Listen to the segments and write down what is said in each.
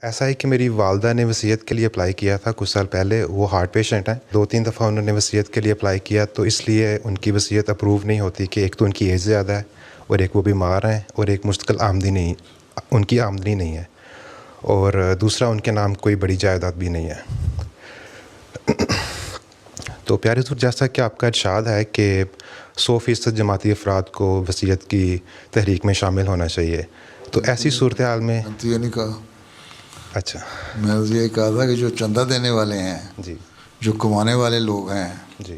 ایسا ہے کہ میری والدہ نے وصیت کے لیے اپلائی کیا تھا کچھ سال پہلے. وہ ہارٹ پیشنٹ ہیں. 2-3 دفعہ انہوں نے وصیت کے لیے اپلائی کیا تو اس لیے ان کی وصیت اپروو نہیں ہوتی کہ ایک تو ان کی ایج زیادہ ہے اور ایک وہ بیمار ہیں اور ایک مستقل آمدنی نہیں، ان کی آمدنی نہیں ہے، اور دوسرا ان کے نام کوئی بڑی جائیداد بھی نہیں ہے. تو پیارے حضور، جیسا کہ آپ کا ارشاد ہے کہ 100% جماعتی افراد کو وصیت کی تحریک میں شامل ہونا چاہیے، تو ایسی صورتحال میں تو یہ نہیں کہا. اچھا میں نے یہ کہا تھا کہ جو چندہ دینے والے ہیں، جی جو کمانے والے لوگ ہیں، جی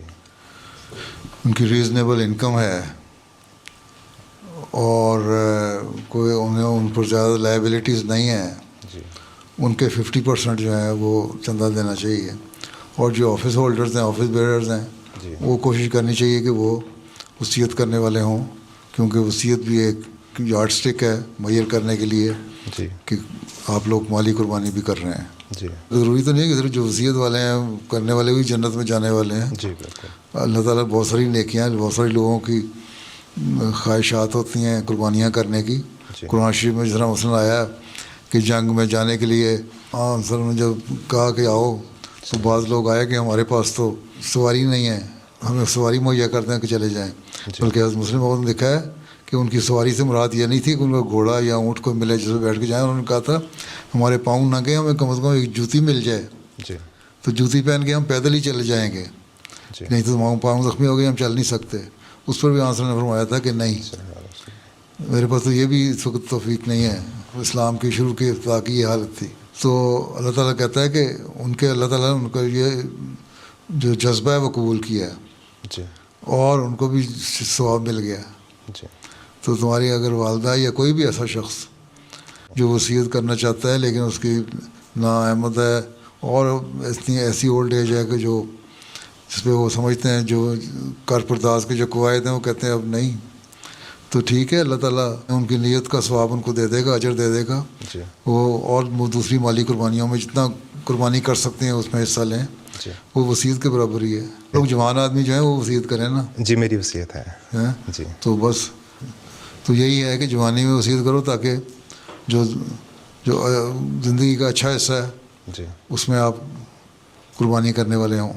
ان کی ریزنیبل انکم ہے اور کوئی ان پر زیادہ لائبلٹیز نہیں ہیں، جی ان کے 50% جو ہے وہ چندہ دینا چاہیے. اور جو آفس ہولڈرز ہیں، آفس بیئرز ہیں، جی وہ کوشش کرنی چاہیے کہ وہ وصیت کرنے والے ہوں، کیونکہ وصیت بھی ایک یارڈ سٹک ہے معیر کرنے کے لیے جی کہ آپ لوگ مالی قربانی بھی کر رہے ہیں. جی ضروری تو نہیں ہے کہ صرف جو وصیت والے ہیں کرنے والے بھی جنت میں جانے والے ہیں. جی بالکل. اللہ تعالیٰ بہت ساری نیکیاں، بہت سارے لوگوں کی خواہشات ہوتی ہیں قربانیاں کرنے کی. جی قرآن شریف میں جس طرح مثلاً آیا کہ جنگ میں جانے کے لیے صلی نے جب کہا کہ آؤ تو بعض لوگ آئے کہ ہمارے پاس تو سواری نہیں ہے، ہمیں سواری مہیا کرتے ہیں کہ چلے جائیں. بلکہ حضرت مسلم محمد نے لکھا ہے کہ ان کی سواری سے مراد یہ نہیں تھی کہ ان کا گھوڑا یا اونٹ کو ملے جس پہ بیٹھ کے جائیں. انہوں نے کہا تھا ہمارے پاؤں ننگے ہیں، ہمیں کم از کم ایک جوتی مل جائے جی تو جوتی پہن کے ہم پیدل ہی چلے جائیں گے، جی نہیں تو پاؤں زخمی ہو گئے ہم چل نہیں سکتے. اس پر بھی آنسر نے فرمایا تھا کہ نہیں، میرے پاس تو یہ بھی اس وقت توفیق نہیں ہے. اسلام کی شروع کی ابتدا کی یہ حالت تھی. تو اللہ تعالیٰ کہتا ہے کہ ان کے اللہ تعالیٰ نے ان کا یہ جو جذبہ ہے وہ قبول کیا ہے جی اور ان کو بھی ثواب مل گیا. جی تو تمہاری اگر والدہ یا کوئی بھی ایسا شخص جو وصیت کرنا چاہتا ہے لیکن اس کی نااہمت ہے اور اتنی ایسی اولڈ ایج ہے کہ جو جس پہ وہ سمجھتے ہیں جو کار پرداز کے جو قواعد ہیں وہ کہتے ہیں اب نہیں، تو ٹھیک ہے، اللہ تعالیٰ ان کی نیت کا ثواب ان کو دے دے گا، اجر دے دے گا. جی وہ اور دوسری مالی قربانیوں میں جتنا قربانی کر سکتے ہیں اس میں حصہ لیں، جی وہ وصیت کے برابر ہی ہے. لوگ جوان آدمی جو ہیں وہ وصیت کریں نا. جی میری وصیت ہے. جی تو بس تو یہی ہے کہ جوانی میں وصیت کرو تاکہ جو زندگی کا اچھا حصہ ہے جی اس میں آپ قربانی کرنے والے ہوں.